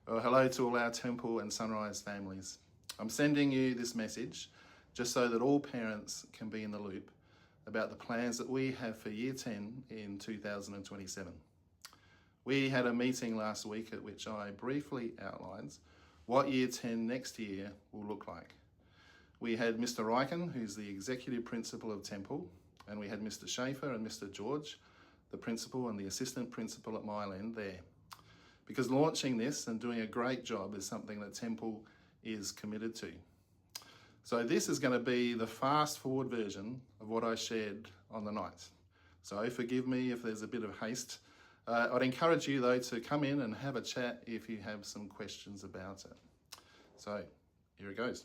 Well, hello to all our Temple and Sunrise families. I'm sending you this message just so that all parents can be in the loop about the plans that we have for Year 10 in 2027. We had a meeting last week at which I briefly outlined what Year 10 next year will look like. We had Mr. Ryken, who's the Executive Principal of Temple, and we had Mr. Schaefer and Mr. George, the Principal and the Assistant Principal at Mile End there. Because launching this and doing a great job is something that Temple is committed to. So this is going to be the fast forward version of what I shared on the night. So forgive me if there's a bit of haste. I'd encourage you though to come in and have a chat if you have some questions about it. So here it goes.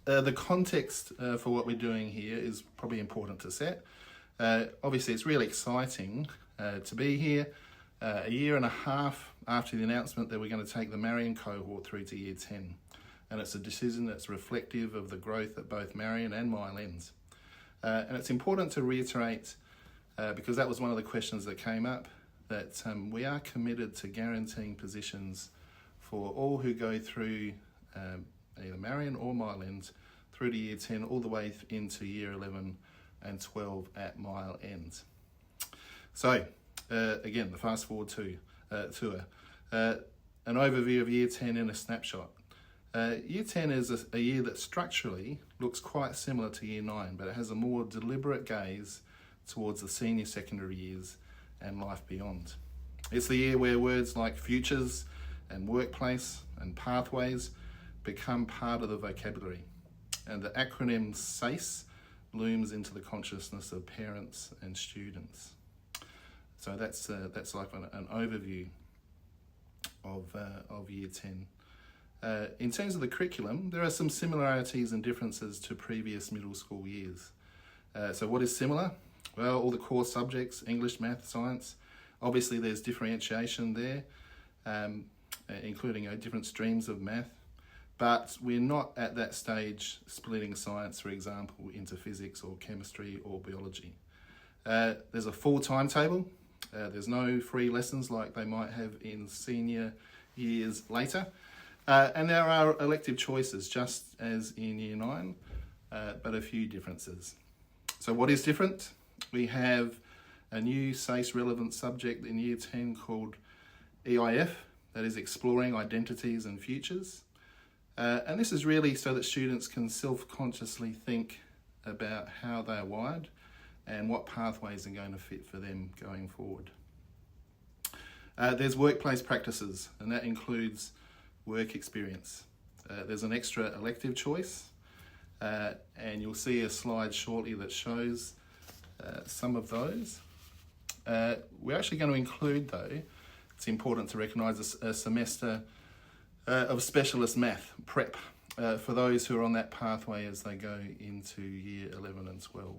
The context for what we're doing here is probably important to set. Obviously it's really exciting to be here a year and a half after the announcement that we're going to take the Marion cohort through to Year 10. And it's a decision that's reflective of the growth at both Marion and Mile End. And it's important to reiterate, because that was one of the questions that came up, that we are committed to guaranteeing positions for all who go through either Marion or Mile End through to Year 10 all the way into Year 11 and 12 at Mile End. So again, the fast forward tour. An overview of Year 10 in a snapshot. Year 10 is a year that structurally looks quite similar to Year 9, but it has a more deliberate gaze towards the senior secondary years and life beyond. It's the year where words like futures and workplace and pathways become part of the vocabulary, and the acronym SACE looms into the consciousness of parents and students. So that's like an overview of Year 10. In terms of the curriculum, there are some similarities and differences to previous middle school years. So what is similar? Well, all the core subjects, English, math, science. Obviously there's differentiation there, including different streams of math. But we're not at that stage splitting science, for example, into physics or chemistry or biology. There's a full timetable. There's no free lessons like they might have in senior years later. And there are elective choices, just as in Year 9, but a few differences. So what is different? We have a new SACE relevant subject in Year 10 called EIF, that is Exploring Identities and Futures. And this is really so that students can self-consciously think about how they're wired and what pathways are going to fit for them going forward. There's workplace practices, and that includes work experience. There's an extra elective choice, and you'll see a slide shortly that shows some of those. We're actually going to include, though, it's important to recognise a semester of specialist math prep for those who are on that pathway as they go into Year 11 and 12.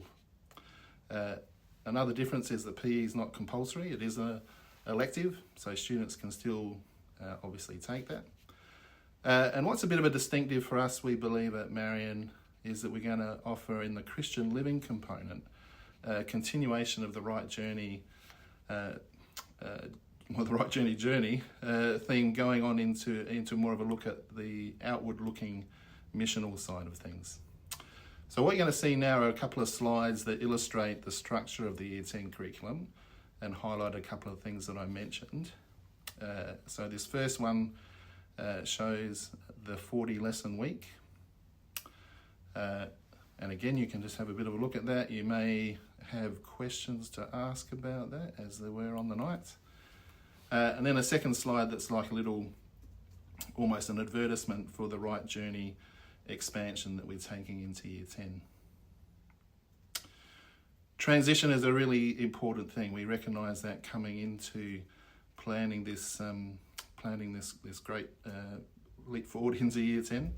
Another difference is that PE is not compulsory. It is an elective, so students can still obviously take that. And what's a bit of a distinctive for us, we believe at Marion, is that we're going to offer in the Christian living component a continuation of the Right Journey, journey theme going on into more of a look at the outward-looking missional side of things. So what you're going to see now are a couple of slides that illustrate the structure of the Year 10 curriculum and highlight a couple of things that I mentioned. So this first one shows the 40 lesson week. And again, you can just have a bit of a look at that. You may have questions to ask about that, as there were on the night. And then a second slide that's like a little, almost an advertisement for the Right Journey expansion that we're taking into Year 10. Transition is a really important thing. We recognise that coming into planning this great leap forward into Year 10.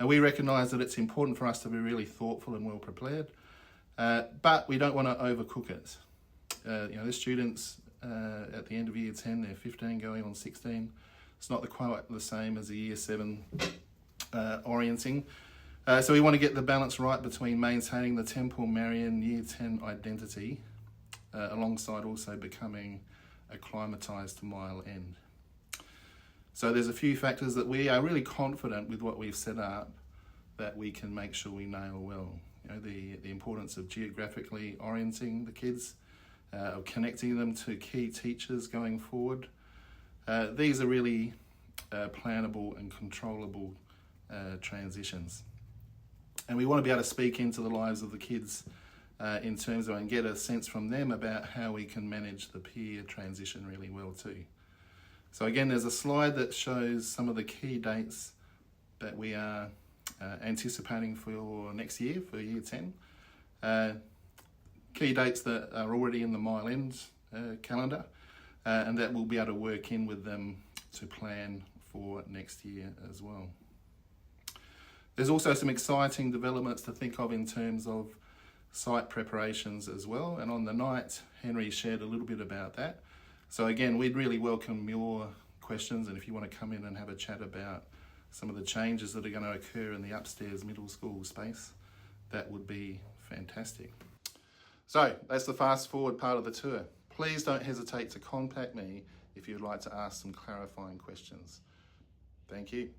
And we recognise that it's important for us to be really thoughtful and well prepared, but we don't want to overcook it. The students at the end of Year 10, they're 15 going on 16. It's not quite the same as a Year 7 orienting. So we want to get the balance right between maintaining the Temple Marion Year 10 identity alongside also becoming acclimatised to Mile End. So there's a few factors that we are really confident with what we've set up that we can make sure we nail well. You know, the importance of geographically orienting the kids, of connecting them to key teachers going forward. These are really plannable and controllable transitions. And we want to be able to speak into the lives of the kids in terms of, and get a sense from them about how we can manage the peer transition really well too. So again, there's a slide that shows some of the key dates that we are anticipating for next year, for year 10. Key dates that are already in the Mile End calendar, and that we'll be able to work in with them to plan for next year as well. There's also some exciting developments to think of in terms of site preparations as well, and on the night Henry shared a little bit about that. So again, we'd really welcome your questions, and if you want to come in and have a chat about some of the changes that are going to occur in the upstairs middle school space, that would be fantastic. So that's the fast forward part of the tour. Please don't hesitate to contact me if you'd like to ask some clarifying questions. Thank you.